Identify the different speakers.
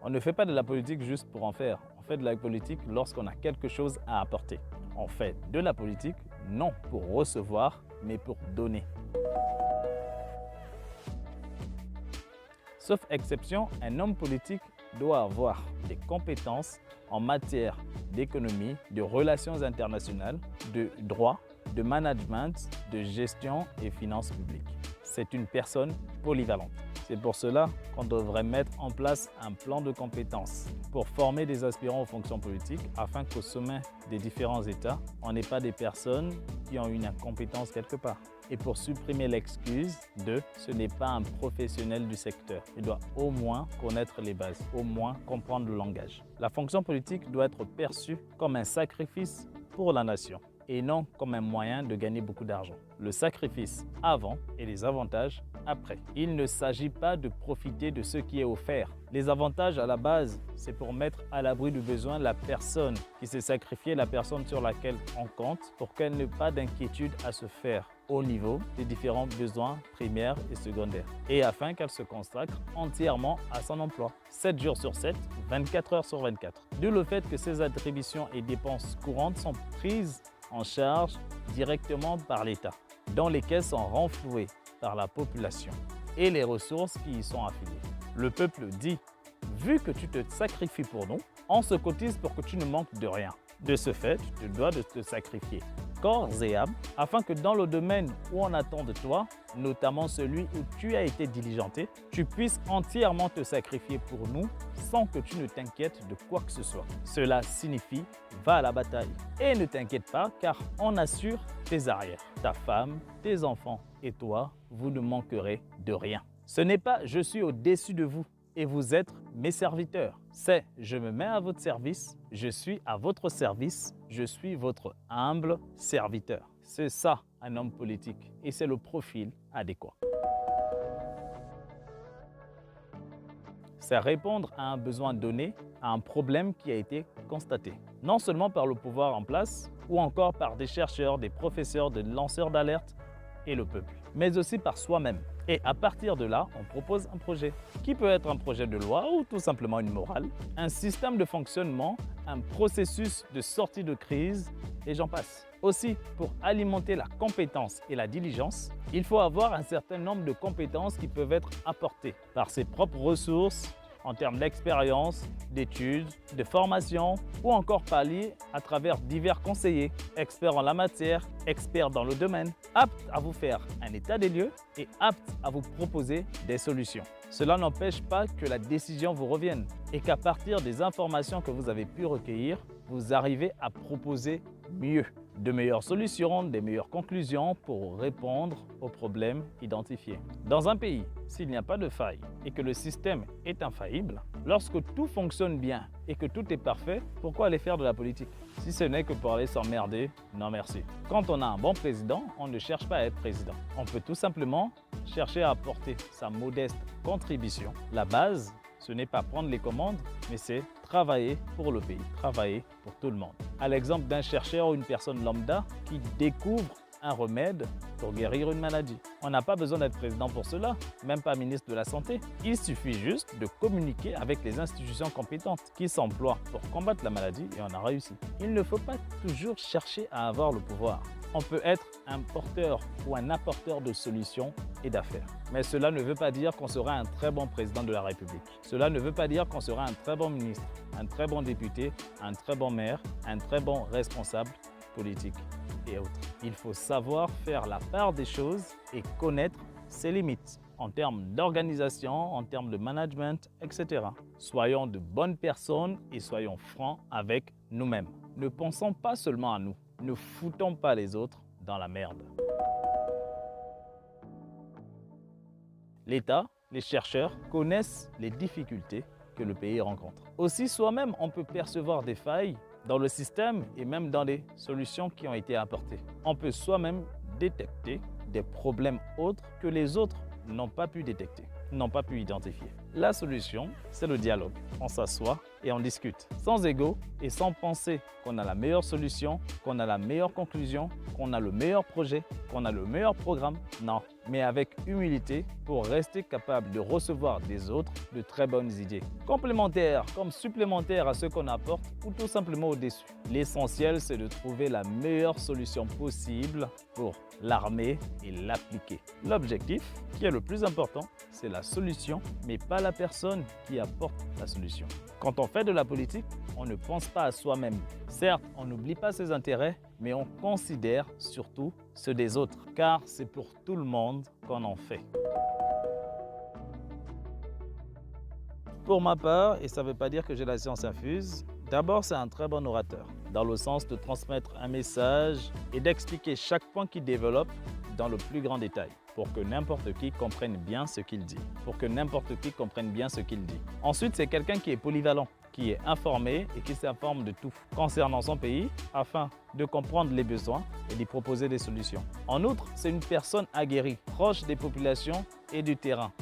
Speaker 1: On ne fait pas de la politique juste pour en faire. On fait de la politique lorsqu'on a quelque chose à apporter. On fait de la politique non pour recevoir, mais pour donner. Sauf exception, un homme politique doit avoir des compétences en matière d'économie, de relations internationales, de droit, de management, de gestion et finances publiques. C'est une personne polyvalente. C'est pour cela qu'on devrait mettre en place un plan de compétences pour former des aspirants aux fonctions politiques afin qu'au sommet des différents États, on n'ait pas des personnes qui ont une incompétence quelque part. Et pour supprimer l'excuse de « ce n'est pas un professionnel du secteur ». Il doit au moins connaître les bases, au moins comprendre le langage. La fonction politique doit être perçue comme un sacrifice pour la nation et non comme un moyen de gagner beaucoup d'argent. Le sacrifice avant et les avantages après. Il ne s'agit pas de profiter de ce qui est offert. Les avantages à la base, c'est pour mettre à l'abri du besoin la personne qui s'est sacrifiée, la personne sur laquelle on compte, pour qu'elle n'ait pas d'inquiétude à se faire au niveau des différents besoins primaires et secondaires et afin qu'elle se consacre entièrement à son emploi. 7 jours sur 7, 24 heures sur 24. D'où le fait que ces attributions et dépenses courantes sont prises en charge directement par l'État, dont les caisses sont renflouées par la population et les ressources qui y sont affiliées. Le peuple dit « Vu que tu te sacrifies pour nous, on se cotise pour que tu ne manques de rien. De ce fait, tu dois de te sacrifier corps et âme, afin que dans le domaine où on attend de toi, notamment celui où tu as été diligenté, tu puisses entièrement te sacrifier pour nous sans que tu ne t'inquiètes de quoi que ce soit. Cela signifie va à la bataille. Et ne t'inquiète pas car on assure tes arrières. Ta femme, tes enfants et toi, vous ne manquerez de rien. Ce n'est pas « je suis au-dessus de vous » et vous êtes mes serviteurs. C'est « je me mets à votre service, je suis à votre service, je suis votre humble serviteur ». C'est ça un homme politique et c'est le profil adéquat. C'est répondre à un besoin donné, à un problème qui a été constaté. Non seulement par le pouvoir en place ou encore par des chercheurs, des professeurs, des lanceurs d'alerte et le peuple, mais aussi par soi-même. Et à partir de là, on propose un projet qui peut être un projet de loi ou tout simplement une morale, un système de fonctionnement, un processus de sortie de crise et j'en passe. Aussi, pour alimenter la compétence et la diligence, il faut avoir un certain nombre de compétences qui peuvent être apportées par ses propres ressources en termes d'expérience, d'études, de formation ou encore pallier à travers divers conseillers, experts en la matière, experts dans le domaine, aptes à vous faire un état des lieux et aptes à vous proposer des solutions. Cela n'empêche pas que la décision vous revienne et qu'à partir des informations que vous avez pu recueillir, vous arrivez à proposer mieux, de meilleures solutions, des meilleures conclusions pour répondre aux problèmes identifiés. Dans un pays, s'il n'y a pas de faille et que le système est infaillible, lorsque tout fonctionne bien et que tout est parfait, pourquoi aller faire de la politique? Si ce n'est que pour aller s'emmerder, non merci. Quand on a un bon président, on ne cherche pas à être président. On peut tout simplement chercher à apporter sa modeste contribution. La base, ce n'est pas prendre les commandes, mais c'est travailler pour le pays, travailler pour tout le monde. À l'exemple d'un chercheur ou une personne lambda qui découvre un remède pour guérir une maladie. On n'a pas besoin d'être président pour cela, même pas ministre de la Santé. Il suffit juste de communiquer avec les institutions compétentes qui s'emploient pour combattre la maladie et on a réussi. Il ne faut pas toujours chercher à avoir le pouvoir. On peut être un porteur ou un apporteur de solutions et d'affaires. Mais cela ne veut pas dire qu'on sera un très bon président de la République. Cela ne veut pas dire qu'on sera un très bon ministre, un très bon député, un très bon maire, un très bon responsable politique et autres. Il faut savoir faire la part des choses et connaître ses limites en termes d'organisation, en termes de management, etc. Soyons de bonnes personnes et soyons francs avec nous-mêmes. Ne pensons pas seulement à nous. Ne foutons pas les autres dans la merde. L'État, les chercheurs connaissent les difficultés que le pays rencontre. Aussi, soi-même, on peut percevoir des failles dans le système et même dans les solutions qui ont été apportées. On peut soi-même détecter des problèmes autres que les autres n'ont pas pu détecter, n'ont pas pu identifier. La solution, c'est le dialogue. On s'assoit et on discute, sans ego et sans penser qu'on a la meilleure solution, qu'on a la meilleure conclusion, qu'on a le meilleur projet, qu'on a le meilleur programme. Non, mais avec humilité pour rester capable de recevoir des autres de très bonnes idées. Complémentaires comme supplémentaires à ce qu'on apporte ou tout simplement au-dessus. L'essentiel, c'est de trouver la meilleure solution possible pour l'armer et l'appliquer. L'objectif, qui est le plus important, c'est la solution, mais pas la personne qui apporte la solution. Quand on fait de la politique, on ne pense pas à soi-même. Certes, on n'oublie pas ses intérêts, mais on considère surtout ceux des autres, car c'est pour tout le monde qu'on en fait. Pour ma part, et ça ne veut pas dire que j'ai la science infuse, d'abord c'est un très bon orateur, dans le sens de transmettre un message et d'expliquer chaque point qu'il développe dans le plus grand détail, pour que n'importe qui comprenne bien ce qu'il dit. Ensuite, c'est quelqu'un qui est polyvalent, qui est informé et qui s'informe de tout concernant son pays afin de comprendre les besoins et d'y proposer des solutions. En outre, c'est une personne aguerrie, proche des populations et du terrain,